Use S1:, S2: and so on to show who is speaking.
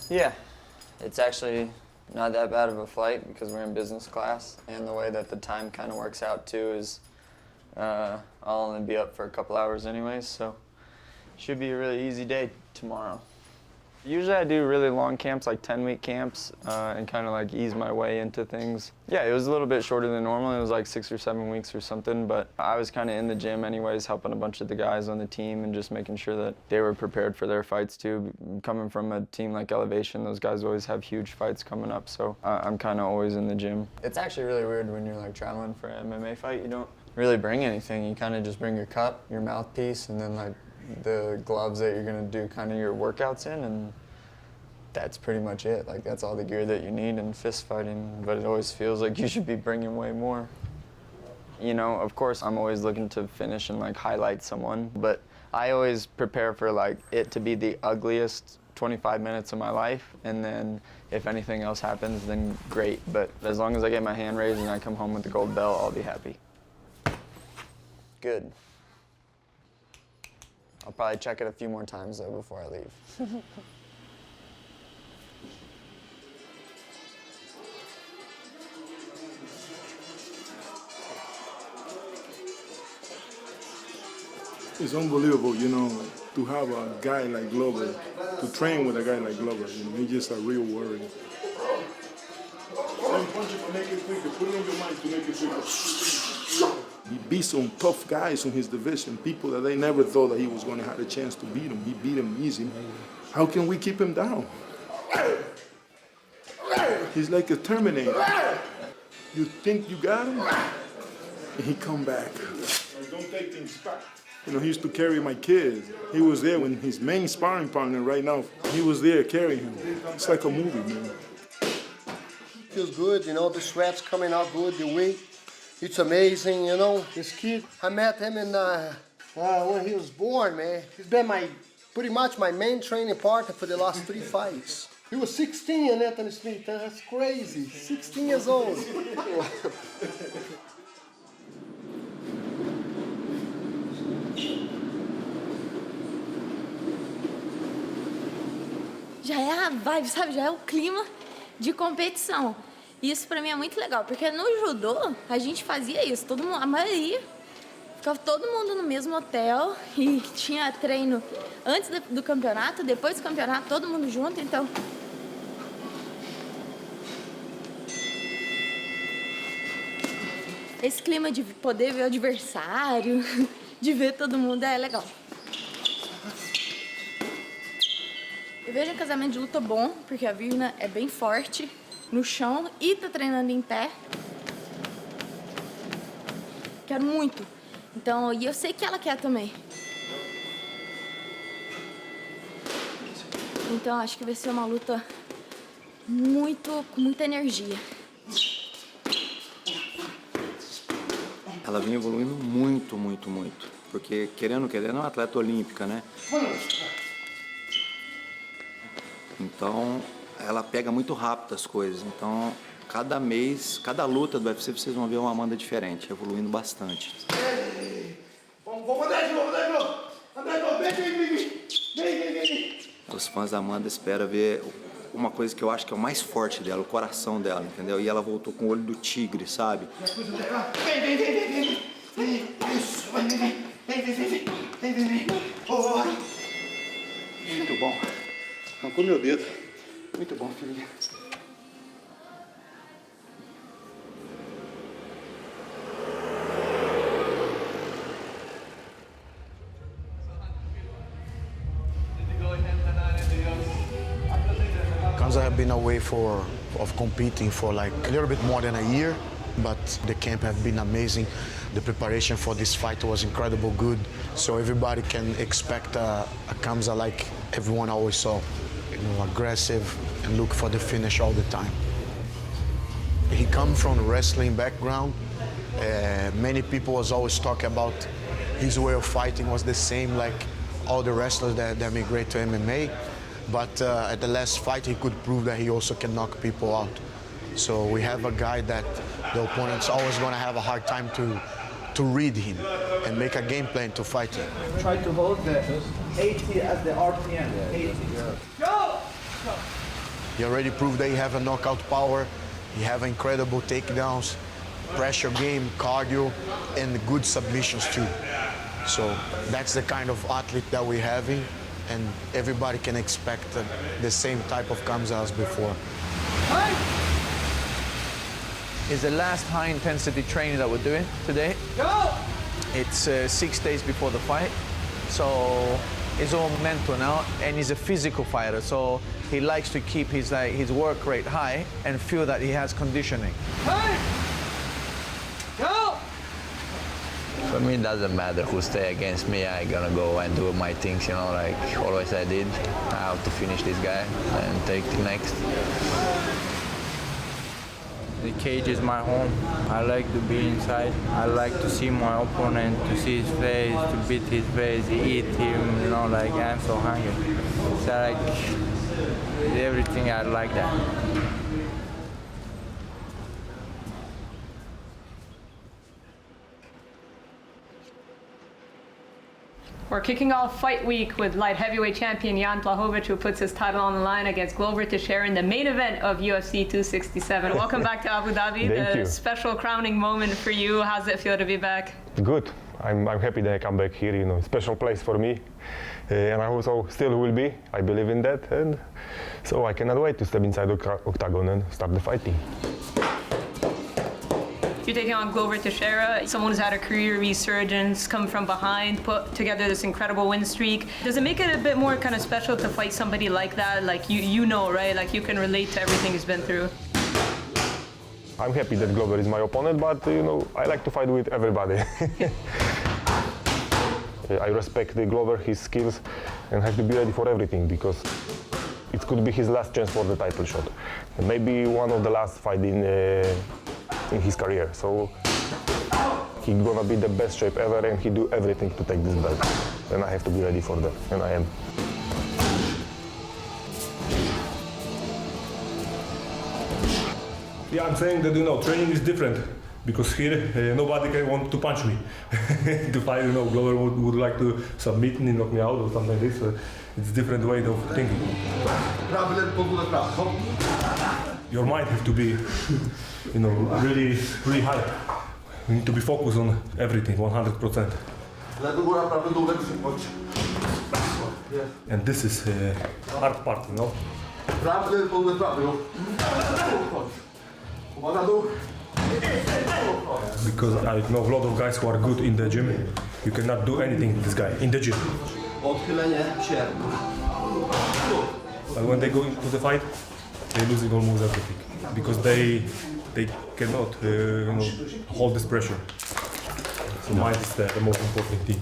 S1: Yeah, it's actually not that bad of a flight because we're in business class, and the way that the time kind of works out too is I'll only be up for a couple hours anyways, so should be a really easy day tomorrow. Usually I do really long camps, like 10-week camps, and kind of like ease my way into things. Yeah, it was a little bit shorter than normal. It was like 6 or 7 weeks or something, but I was kind of in the gym anyways, helping a bunch of the guys on the team and just making sure that they were prepared for their fights too. Coming from a team like Elevation, those guys always have huge fights coming up, so I'm kind of always in the gym. It's actually really weird when you're like traveling for an MMA fight. You don't really bring anything. You kind of just bring your cup, your mouthpiece, and then like the gloves that you're gonna do kind of your workouts in, and that's pretty much it. Like, that's all the gear that you need in fist fighting, but it always feels like you should be bringing way more. You know, of course, I'm always looking to finish and like highlight someone, but I always prepare for like it to be the ugliest 25 minutes of my life, and then if anything else happens, then great. But as long as I get my hand raised and I come home with the gold belt, I'll be happy. Good. I'll probably check it a few more times though before I leave.
S2: It's unbelievable, you know, to have a guy like Glover, to train with a guy like Glover. You know, he's just a real warrior. Same punch to make it quicker. Put it on your mind to make it quicker. He beat some tough guys in his division, people that they never thought that he was going to have a chance to beat him. He beat him easy. How can we keep him down? He's like a Terminator. You think you got him, and he come back. Don't take things back. You know, he used to carry my kids. He was there when his main sparring partner right now, he was there carrying him. It's like a movie, man.
S3: Feels good, you know, the sweat's coming out good, the weight. It's amazing, you know, this kid. I met him in when he was born, man. He's been pretty much my main training partner for the last 3 fights. He was 16 in Anthony Smith, that's crazy. 16 years old.
S4: Já é a vibe, sabe? Já é o clima de competição. Isso pra mim é muito legal, porque no judô a gente fazia isso, todo mundo, a maioria ficava todo mundo no mesmo hotel e tinha treino antes do campeonato, depois do campeonato, todo mundo junto, então esse clima de poder ver o adversário, de ver todo mundo é legal. Eu vejo um casamento de luta bom, porque a Virna é bem forte no chão e tá treinando em pé. Quero muito. Então, e eu sei que ela quer também. Então, acho que vai ser uma luta com muita energia.
S5: Ela vem evoluindo muito, muito, muito. Porque, querendo, é uma atleta olímpica, né? Então, ela pega muito rápido as coisas. Então, cada mês, cada luta do UFC, vocês vão ver uma Amanda diferente, evoluindo bastante.
S3: Vamos, André de novo. André de novo, vem.
S5: Os fãs da Amanda esperam ver uma coisa que eu acho que é o mais forte dela, o coração dela, entendeu? E ela voltou com o olho do tigre, sabe? Vem. Isso, vem. Muito bom. Arrancou meu dedo. Muito bom, filhinha.
S6: I have been away of competing for like a little bit more than a year, but the camp have been amazing. The preparation for this fight was incredible good, so everybody can expect a Kamza like everyone always saw, you know, aggressive and look for the finish all the time. He comes from a wrestling background. Many people was always talking about his way of fighting was the same like all the wrestlers that migrate to MMA. But at the last fight, he could prove that he also can knock people out. So we have a guy that the opponent's always going to have a hard time to read him and make a game plan to fight him.
S7: Try to hold the 80 as the RPM. 80. Go!
S6: He already proved that he have a knockout power. He have incredible takedowns, pressure game, cardio, and good submissions too. So that's the kind of athlete that we're having, and everybody can expect the same type of comes as before.
S7: Is the last high-intensity training that we're doing today. Go! It's 6 days before the fight, so it's all mental now, and he's a physical fighter, so he likes to keep his work rate high and feel that he has conditioning.
S8: Hey! Go!
S9: For me, it doesn't matter who stay against me. I'm gonna go and do my things, you know, like always I did. I have to finish this guy and take the next.
S10: The cage is my home. I like to be inside. I like to see my opponent, to see his face, to beat his face, eat him, you know, like I'm so hungry. So like everything, I like that.
S11: We're kicking off fight week with light heavyweight champion Jan Blachowicz, who puts his title on the line against Glover Teixeira in the main event of UFC 267. Welcome back to Abu Dhabi.
S12: Thank you.
S11: Special crowning moment for you. How's it feel to be back?
S12: Good. I'm happy that I come back here. You know, special place for me, and I also still will be. I believe in that, and so I cannot wait to step inside the octagon and start the fighting.
S11: You're taking on Glover Teixeira, someone who's had a career resurgence, come from behind, put together this incredible win streak. Does it make it a bit more kind of special to fight somebody like that? Like you know, right? Like you can relate to everything he's been through.
S12: I'm happy that Glover is my opponent, but you know, I like to fight with everybody. I respect the Glover, his skills, and have to be ready for everything because it could be his last chance for the title shot. And maybe one of the last fight in his career. So he's gonna be the best shape ever, and he do everything to take this belt. And I have to be ready for that, and I am.
S13: Yeah, I'm saying that, you know, training is different because here nobody can want to punch me. To fight, you know, Glover would like to submit me, knock me out or something like this. It's a different way of thinking. Your mind has to be, you know, really, really high. You need to be focused on everything, 100%. And this is hard part, you know. Because I know a lot of guys who are good in the gym. You cannot do anything with this guy in the gym. But when they go into the fight, they're losing almost everything because they cannot hold this pressure. So mind is the most important thing.